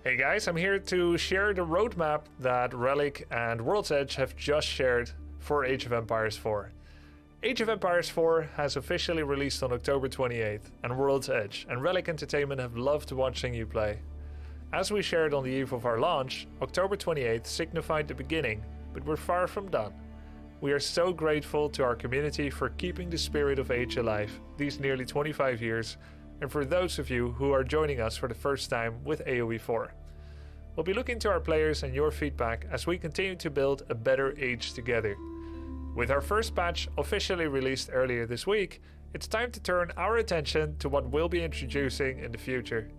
Hey guys, I'm here to share the roadmap that Relic and World's Edge have just shared for Age of Empires 4. Age of Empires 4 has officially released on October 28th, and World's Edge and Relic Entertainment have loved watching you play. As we shared on the eve of our launch, October 28th signified the beginning, but we're far from done. We are so grateful to our community for keeping the spirit of Age alive these nearly 25 years, and for those of you who are joining us for the first time with AoE4. We'll be looking to our players and your feedback as we continue to build a better Age together. With our first patch officially released earlier this week, it's time to turn our attention to what we'll be introducing in the future.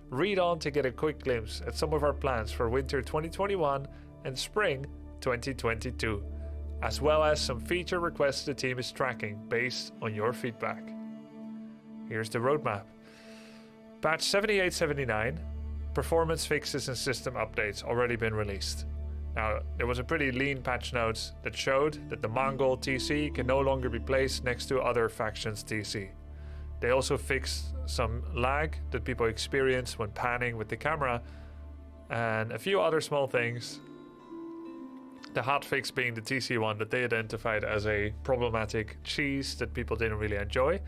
Read on to get a quick glimpse at some of our plans for Winter 2021 and Spring 2022, as well as some feature requests the team is tracking based on your feedback. Here's the roadmap. Patch 7879, performance fixes and system updates already been released. Now, there was a pretty lean patch notes that showed that the Mongol TC can no longer be placed next to other factions TC. They also fixed some lag that people experience when panning with the camera, and a few other small things. The hotfix being the TC one that they identified as a problematic cheese that people didn't really enjoy.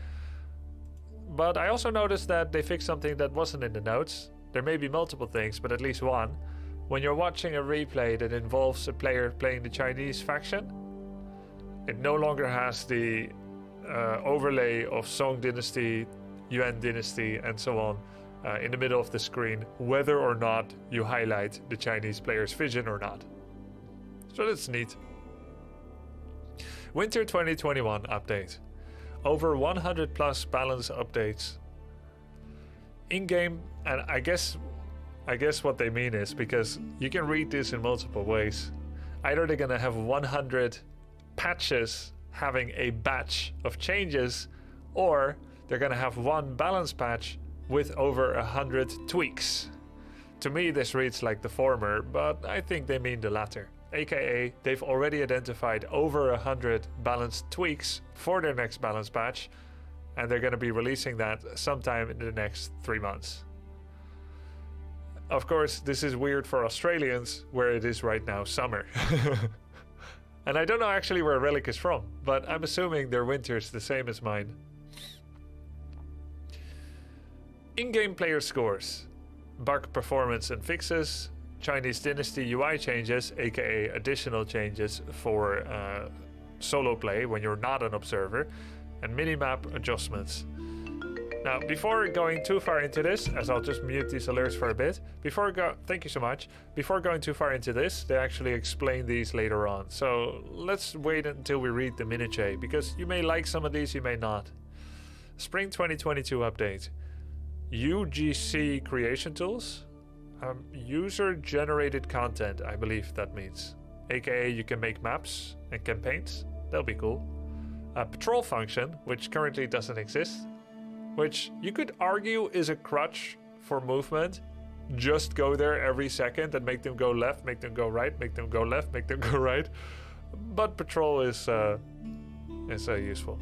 But I also noticed that they fixed something that wasn't in the notes. There may be multiple things, but at least one. When you're watching a replay that involves a player playing the Chinese faction, it no longer has the overlay of Song Dynasty, Yuan Dynasty, and so on in the middle of the screen, whether or not you highlight the Chinese player's vision or not. So that's neat. Winter 2021 update. Over 100 plus balance updates. In-game, and I guess what they mean is, because you can read this in multiple ways. Either they're gonna have 100 patches having a batch of changes, or they're gonna have one balance patch with over 100 tweaks. To me, this reads like the former, but I think they mean the latter. AKA, they've already identified over 100 balanced tweaks for their next balance patch, and they're going to be releasing that sometime in the next 3 months. Of course, this is weird for Australians, where it is right now summer. And I don't know actually where Relic is from, but I'm assuming their winter is the same as mine. In-game player scores, bug performance and fixes, Chinese Dynasty UI changes, aka additional changes for solo play when you're not an observer, and minimap adjustments. Now, before going too far into this, as I'll just mute these alerts for a bit, thank you so much. Before going too far into this, they actually explain these later on. So let's wait until we read the minutiae, because you may like some of these, you may not. Spring 2022 update. UGC creation tools. User-generated content, I believe that means. AKA you can make maps and campaigns. That'll be cool. A patrol function, which currently doesn't exist. Which you could argue is a crutch for movement. Just go there every second and make them go left, make them go right, make them go left, make them go right. But patrol is useful.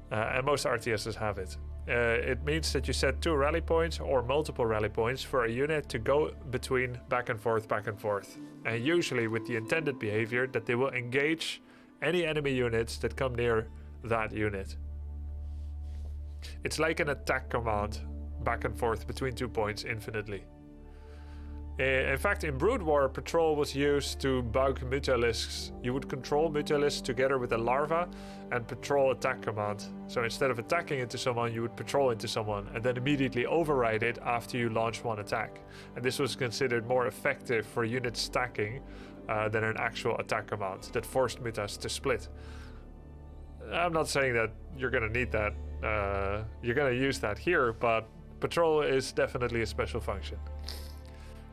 And most RTSs have it. It means that you set 2 rally points or multiple rally points for a unit to go between back and forth, and usually with the intended behavior that they will engage any enemy units that come near that unit. It's like an attack command, back and forth between 2 points infinitely. In fact, in Brood War, patrol was used to bug Mutalisks. You would control Mutalisks together with a larva and patrol attack command. So instead of attacking into someone, you would patrol into someone and then immediately override it after you launch one attack. And this was considered more effective for unit stacking than an actual attack command that forced Mutas to split. I'm not saying that you're going to need that. You're going to use that here, but patrol is definitely a special function.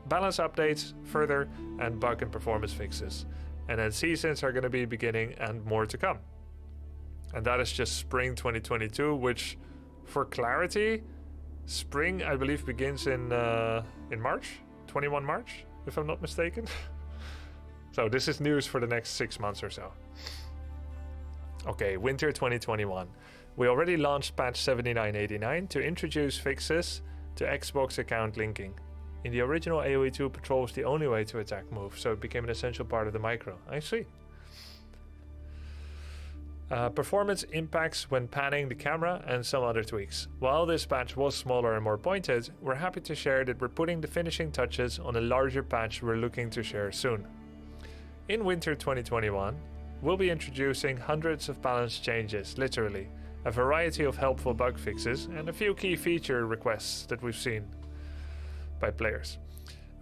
Balance updates further, and bug and performance fixes. And then seasons are going to be beginning and more to come. And that is just Spring 2022, which, for clarity, Spring, I believe, begins in March, 21 March, if I'm not mistaken. So this is news for the next 6 months or so. Okay, Winter 2021. We already launched patch 7989 to introduce fixes to Xbox account linking. In the original AoE2, patrol was the only way to attack move, so it became an essential part of the micro. I see. Performance impacts when panning the camera and some other tweaks. While this patch was smaller and more pointed, we're happy to share that we're putting the finishing touches on a larger patch we're looking to share soon. In winter 2021, we'll be introducing hundreds of balance changes, literally, a variety of helpful bug fixes, and a few key feature requests that we've seen by players.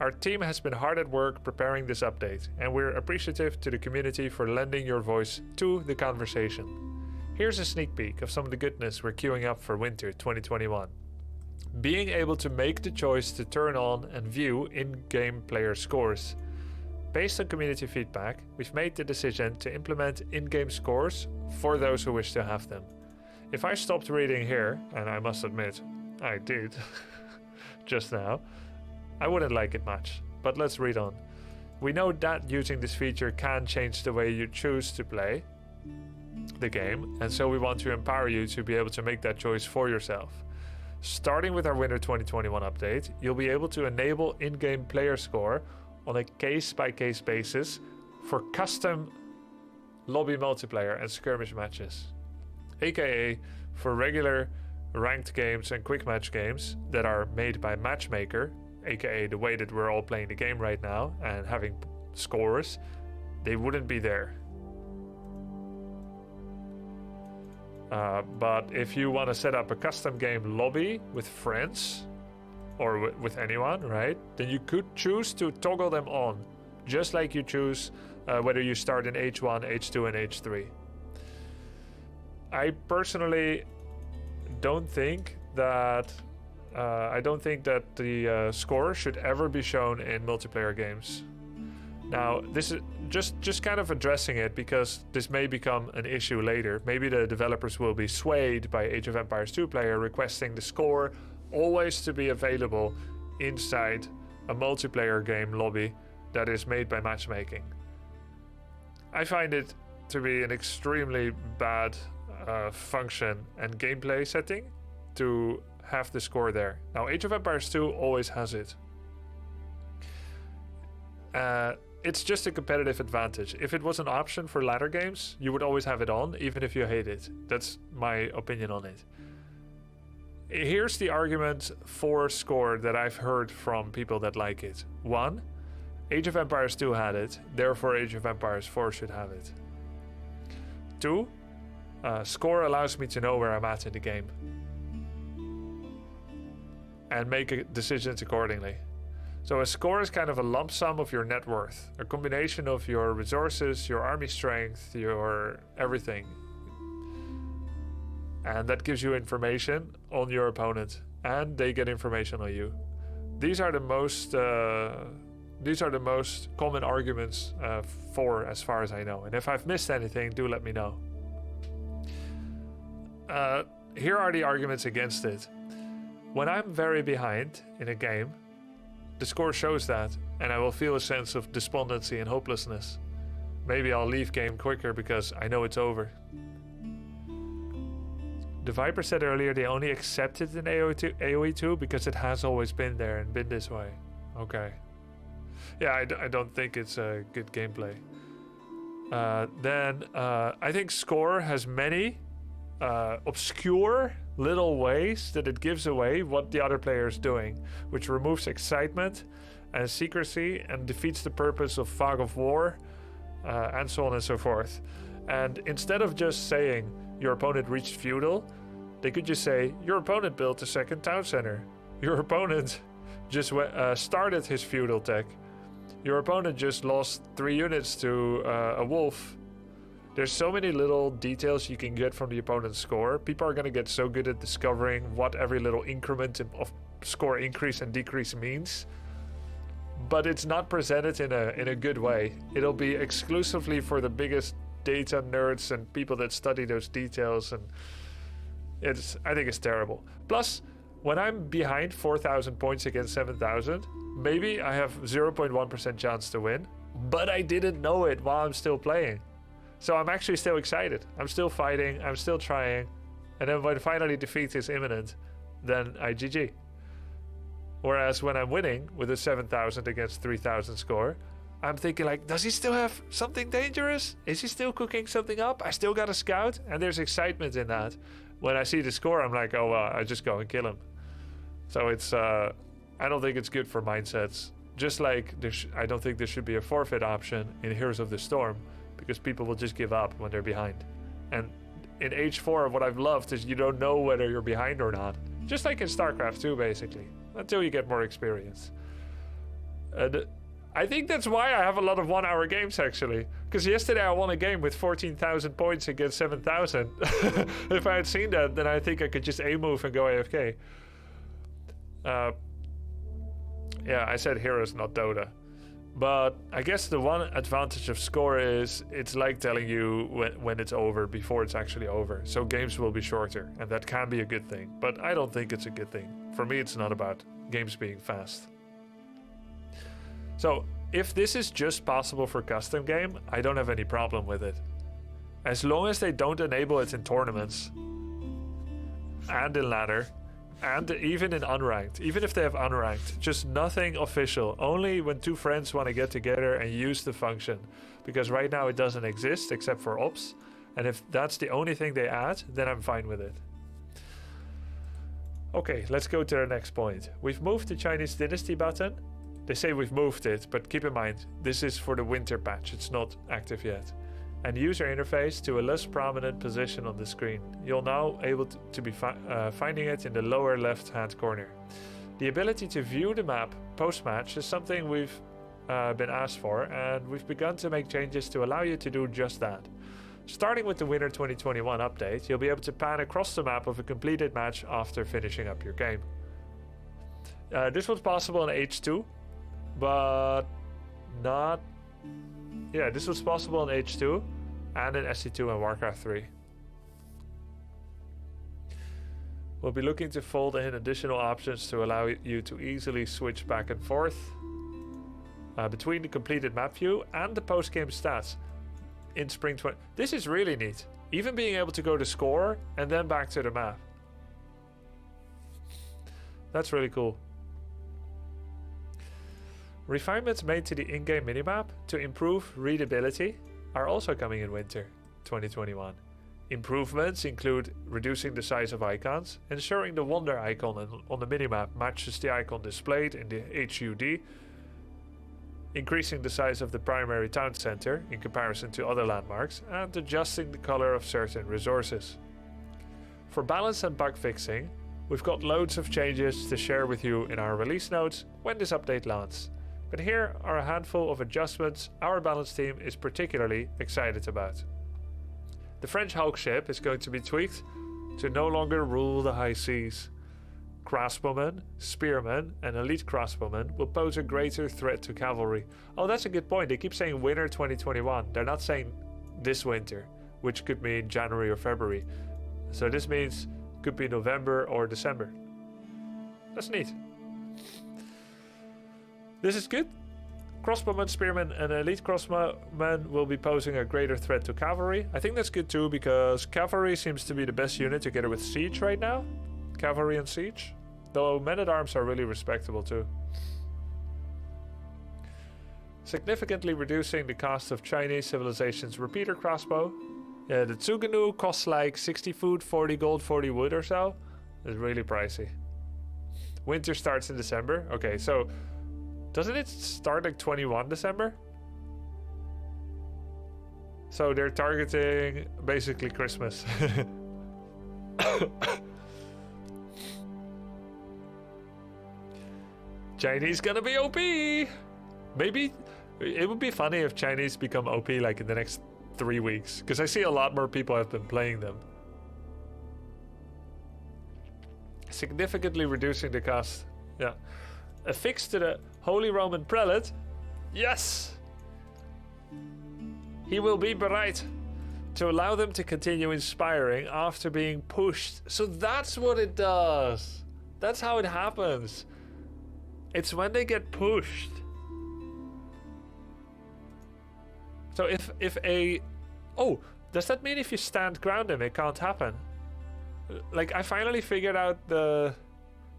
Our team has been hard at work preparing this update, and we're appreciative to the community for lending your voice to the conversation. Here's a sneak peek of some of the goodness we're queuing up for winter 2021. Being able to make the choice to turn on and view in-game player scores. Based on community feedback, we've made the decision to implement in-game scores for those who wish to have them. If I stopped reading here, and I must admit, I did just now, I wouldn't like it much, but let's read on. We know that using this feature can change the way you choose to play the game, and so we want to empower you to be able to make that choice for yourself. Starting with our Winter 2021 update, you'll be able to enable in-game player score on a case-by-case basis for custom lobby multiplayer and skirmish matches, aka for regular ranked games and quick match games that are made by Matchmaker, aka the way that we're all playing the game right now and having scores, they wouldn't be there. But if you want to set up a custom game lobby with friends or with anyone, right, then you could choose to toggle them on, just like you choose whether you start in H1, H2 and H3. I personally don't think that the score should ever be shown in multiplayer games. Now, this is just kind of addressing it because this may become an issue later. Maybe the developers will be swayed by Age of Empires 2 player requesting the score always to be available inside a multiplayer game lobby that is made by matchmaking. I find it to be an extremely bad function and gameplay setting to have the score there. Now, Age of Empires 2 always has it. It's just a competitive advantage. If it was an option for ladder games, you would always have it on, even if you hate it. That's my opinion on it. Here's the argument for score that I've heard from people that like it. 1, Age of Empires 2 had it, therefore Age of Empires 4 should have it. 2, score allows me to know where I'm at in the game and make decisions accordingly. So a score is kind of a lump sum of your net worth, a combination of your resources, your army strength, your everything. And that gives you information on your opponent, and they get information on you. These are the most common arguments for, as far as I know. And if I've missed anything, do let me know. Here are the arguments against it. When I'm very behind in a game, the score shows that, and I will feel a sense of despondency and hopelessness. Maybe I'll leave game quicker because I know it's over. The Viper said earlier they only accept it in AoE2 because it has always been there and been this way. Okay. Yeah, I don't think it's a good gameplay. Then I think score has many obscure little ways that it gives away what the other player is doing, which removes excitement and secrecy and defeats the purpose of fog of war, and so on and so forth. And instead of just saying your opponent reached feudal, they could just say your opponent built a second town center, your opponent just started his feudal tech, your opponent just lost 3 units to a wolf. There's so many little details you can get from the opponent's score. People are going to get so good at discovering what every little increment of score increase and decrease means. But it's not presented in a good way. It'll be exclusively for the biggest data nerds and people that study those details, and I think it's terrible. Plus, when I'm behind 4,000 points against 7,000, maybe I have 0.1% chance to win, but I didn't know it while I'm still playing. So I'm actually still excited. I'm still fighting, I'm still trying, and then when finally defeat is imminent, then I GG. Whereas when I'm winning with a 7,000 against 3,000 score, I'm thinking like, does he still have something dangerous? Is he still cooking something up? I still got a scout, and there's excitement in that. When I see the score, I'm like, oh, well, I just go and kill him. So it's, I don't think it's good for mindsets. Just like I don't think there should be a forfeit option in Heroes of the Storm, because people will just give up when they're behind. And in H4, what I've loved is you don't know whether you're behind or not. Just like in StarCraft 2, basically, until you get more experience. I think that's why I have a lot of 1 hour games, actually. Because yesterday I won a game with 14,000 points against 7,000. If I had seen that, then I think I could just A-move and go AFK. Yeah, I said Heroes, not Dota. But I guess the one advantage of score is it's like telling you when it's over before it's actually over. So games will be shorter, and that can be a good thing. But I don't think it's a good thing. For me, it's not about games being fast. So, if this is just possible for custom game, I don't have any problem with it. As long as they don't enable it in tournaments, and in ladder, and even in unranked. Even if they have unranked, just nothing official. Only when two friends want to get together and use the function. Because right now it doesn't exist except for ops. And if that's the only thing they add, then I'm fine with it. Okay, let's go to the next point. We've moved the Chinese Dynasty button. They say we've moved it, but keep in mind, this is for the winter patch, it's not active yet. And user interface to a less prominent position on the screen. You'll now able to be finding it in the lower left hand corner. The ability to view the map post-match is something we've been asked for, and we've begun to make changes to allow you to do just that. Starting with the Winter 2021 update, you'll be able to pan across the map of a completed match after finishing up your game. This was possible in H2, but not... Yeah, this was possible in H2 and in SC2 and Warcraft 3. We'll be looking to fold in additional options to allow you to easily switch back and forth between the completed map view and the post-game stats in Spring 20... This is really neat. Even being able to go to score and then back to the map. That's really cool. Refinements made to the in-game minimap to improve readability are also coming in Winter 2021. Improvements include reducing the size of icons, ensuring the Wonder icon on the minimap matches the icon displayed in the HUD, increasing the size of the primary town center in comparison to other landmarks, and adjusting the color of certain resources. For balance and bug fixing, we've got loads of changes to share with you in our release notes when this update lands. But here are a handful of adjustments our balance team is particularly excited about. The French Hulk ship is going to be tweaked to no longer rule the high seas. Crossbowmen, spearmen, and elite crossbowmen will pose a greater threat to cavalry. Oh, that's a good point. They keep saying winter 2021. They're not saying this winter, which could mean January or February. So this means could be November or December. That's neat. This is good. Crossbowmen, spearmen, and elite crossbowmen will be posing a greater threat to cavalry. I think that's good too, because cavalry seems to be the best unit together with siege right now. Cavalry and siege. Though men-at-arms are really respectable too. Significantly reducing the cost of Chinese Civilization's repeater crossbow. Yeah, the Tsuganu costs like 60 food, 40 gold, 40 wood or so. It's really pricey. Winter starts in December. Okay, so... doesn't it start like 21 December? So they're targeting basically Christmas. Chinese gonna be OP! Maybe it would be funny if Chinese become OP like in the next 3 weeks, because I see a lot more people have been playing them. Significantly reducing the cost. Yeah. Affixed to the Holy Roman Prelate. Yes! He will be bereit to allow them to continue inspiring after being pushed. So that's what it does. That's how it happens. It's when they get pushed. So if a... Oh, does that mean if you stand ground him, it can't happen? Like, I finally figured out the...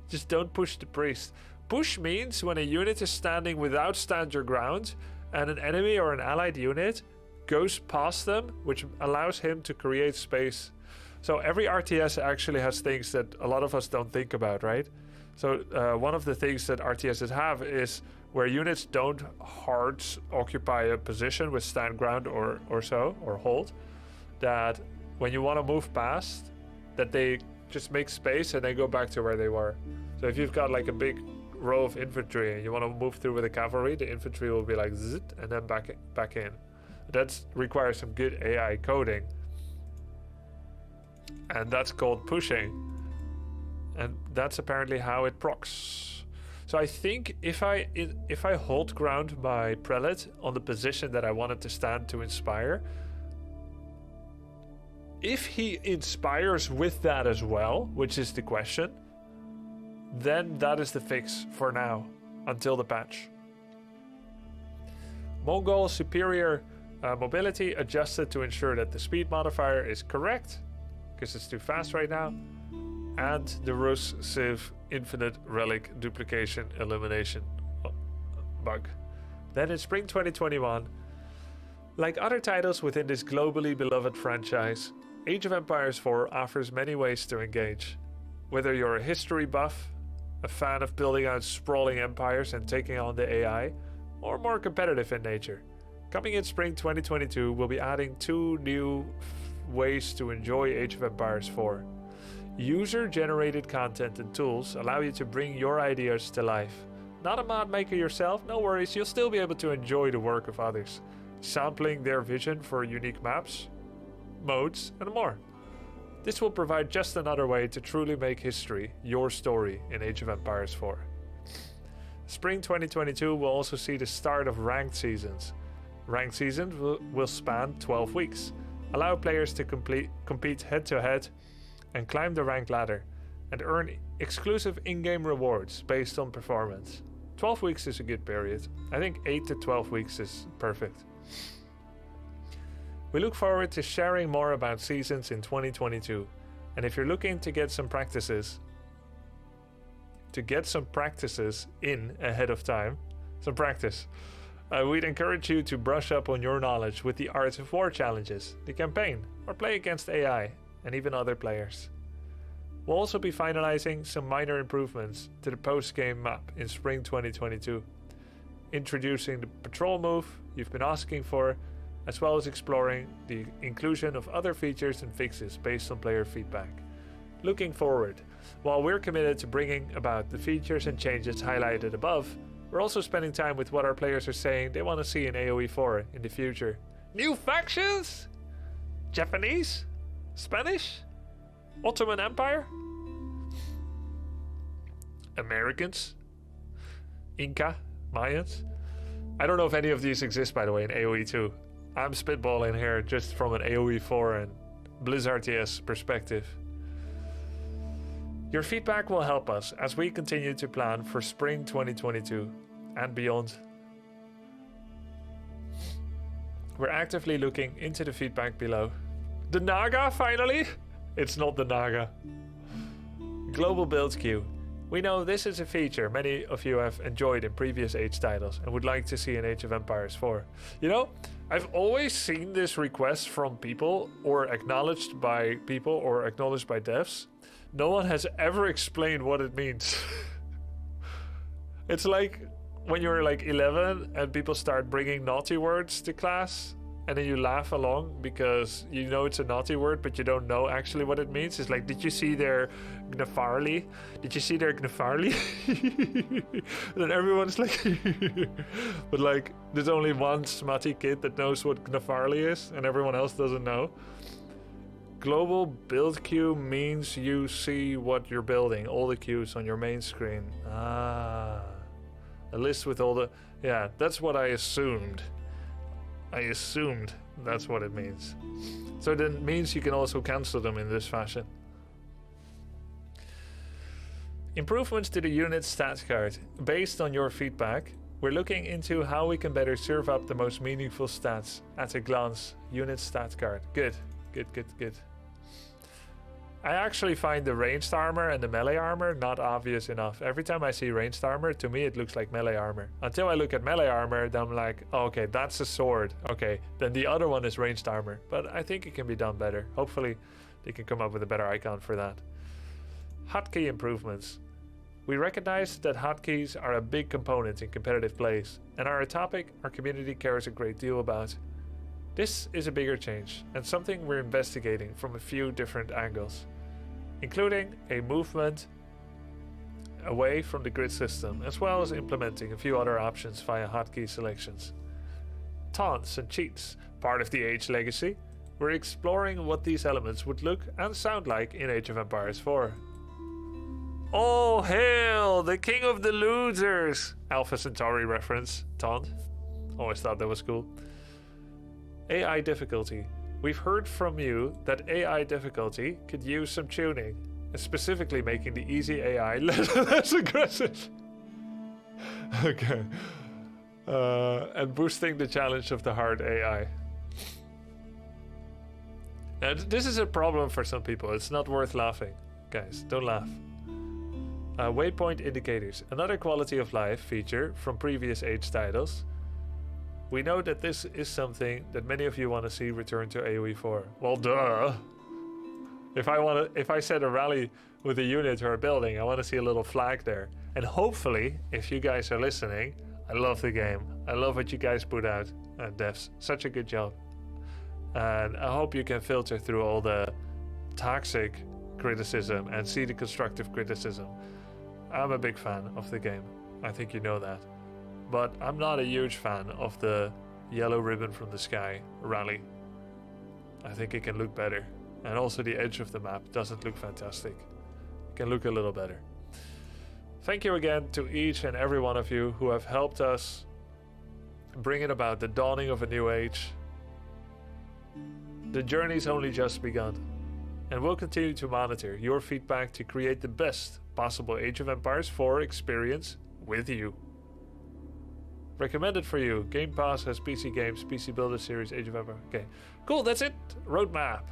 just don't push the priest. Push means when a unit is standing without stand your ground and an enemy or an allied unit goes past them, which allows him to create space. So every RTS actually has things that a lot of us don't think about, right? So one of the things that RTSs have is where units don't hard occupy a position with stand ground or hold, that when you want to move past, that they just make space and then go back to where they were. So if you've got like a big row of infantry and you want to move through with the cavalry, the infantry will be like zit and then back in. That requires some good AI coding, and that's called pushing, and that's apparently how it procs. So I think if I hold ground my prelate on the position that I wanted to stand to inspire, if he inspires with that as well, which is the question, then that is the fix for now until the patch. Mongol superior mobility adjusted to ensure that the speed modifier is correct, because it's too fast right now, and the Rus Civ infinite relic duplication elimination bug. Then in spring 2021, like other titles within this globally beloved franchise, Age of Empires 4 offers many ways to engage. Whether you're a history buff, a fan of building out sprawling empires and taking on the AI, or more competitive in nature, coming in spring 2022, we'll be adding 2 new ways to enjoy Age of Empires 4. User-generated content and tools allow you to bring your ideas to life. Not a mod maker yourself? No worries, you'll still be able to enjoy the work of others, sampling their vision for unique maps, modes, and more. This will provide just another way to truly make history your story in Age of Empires 4. Spring 2022 will also see the start of ranked seasons. Ranked seasons will span 12 weeks, allow players to compete head-to-head and climb the rank ladder, and earn exclusive in-game rewards based on performance. 12 weeks is a good period. I think 8 to 12 weeks is perfect. We look forward to sharing more about seasons in 2022, and if you're looking to get some practices in ahead of time, we'd encourage you to brush up on your knowledge with the Art of War challenges, the campaign, or play against AI and even other players. We'll also be finalizing some minor improvements to the post-game map in spring 2022, introducing the patrol move you've been asking for, as well as exploring the inclusion of other features and fixes based on player feedback. Looking forward, while we're committed to bringing about the features and changes highlighted above, we're also spending time with what our players are saying they want to see in AoE4 in the future. New factions? Japanese? Spanish? Ottoman Empire? Americans? Inca? Mayans? I don't know if any of these exist, by the way, in AoE2. I'm spitballing here just from an AoE4 and BlizzRTS perspective. Your feedback will help us as we continue to plan for spring 2022 and beyond. We're actively looking into the feedback below. The Naga, finally? It's not the Naga. Global build queue. We know this is a feature many of you have enjoyed in previous Age titles and would like to see in Age of Empires 4. You know, I've always seen this request from people, or acknowledged by people, or acknowledged by devs. No one has ever explained what it means. It's like when you're like 11 and people start bringing naughty words to class, and then you laugh along because you know it's a naughty word, but you don't know actually what it means. It's like, did you see their Gnafarli? Did you see their Gnafarli? Then everyone's like, but like, there's only one smutty kid that knows what Gnafarli is, and everyone else doesn't know. Global build queue means you see what you're building, all the queues on your main screen. Ah, a list with all the, yeah, that's what I assumed. I assumed that's what it means. So that means you can also cancel them in this fashion. Improvements to the unit stats card. Based on your feedback, we're looking into how we can better serve up the most meaningful stats at a glance. Unit stat card. Good, good, good, good. I actually find the ranged armor and the melee armor not obvious enough. Every time I see ranged armor, to me it looks like melee armor. Until I look at melee armor, then I'm like, oh, okay, that's a sword. Okay, then the other one is ranged armor. But I think it can be done better. Hopefully they can come up with a better icon for that. Hotkey improvements. We recognize that hotkeys are a big component in competitive plays and are a topic our community cares a great deal about. This is a bigger change and something we're investigating from a few different angles, including a movement away from the grid system, as well as implementing a few other options via hotkey selections. Taunts and cheats, part of the Age legacy. We're exploring what these elements would look and sound like in Age of Empires 4. Oh, hail, the king of the losers! Alpha Centauri reference. Taunt. Always thought that was cool. AI difficulty. We've heard from you that AI difficulty could use some tuning, and specifically making the easy AI less aggressive. Okay. And boosting the challenge of the hard AI. Now, this is a problem for some people. It's not worth laughing. Guys, don't laugh. Waypoint indicators. Another quality of life feature from previous Age titles. We know that this is something that many of you want to see return to AoE4. Well, duh. If I set a rally with a unit or a building, I want to see a little flag there. And hopefully, if you guys are listening, I love the game. I love what you guys put out. Devs, such a good job. And I hope you can filter through all the toxic criticism and see the constructive criticism. I'm a big fan of the game. I think you know that. But I'm not a huge fan of the yellow ribbon from the sky rally. I think it can look better. And also the edge of the map doesn't look fantastic. It can look a little better. Thank you again to each and every one of you who have helped us bring it about the dawning of a new age. The journey's only just begun. And we'll continue to monitor your feedback to create the best possible Age of Empires 4 experience with you. Recommended for you. Game Pass has PC games, PC Builder Series, Age of Empires. Okay, cool, that's it. Roadmap.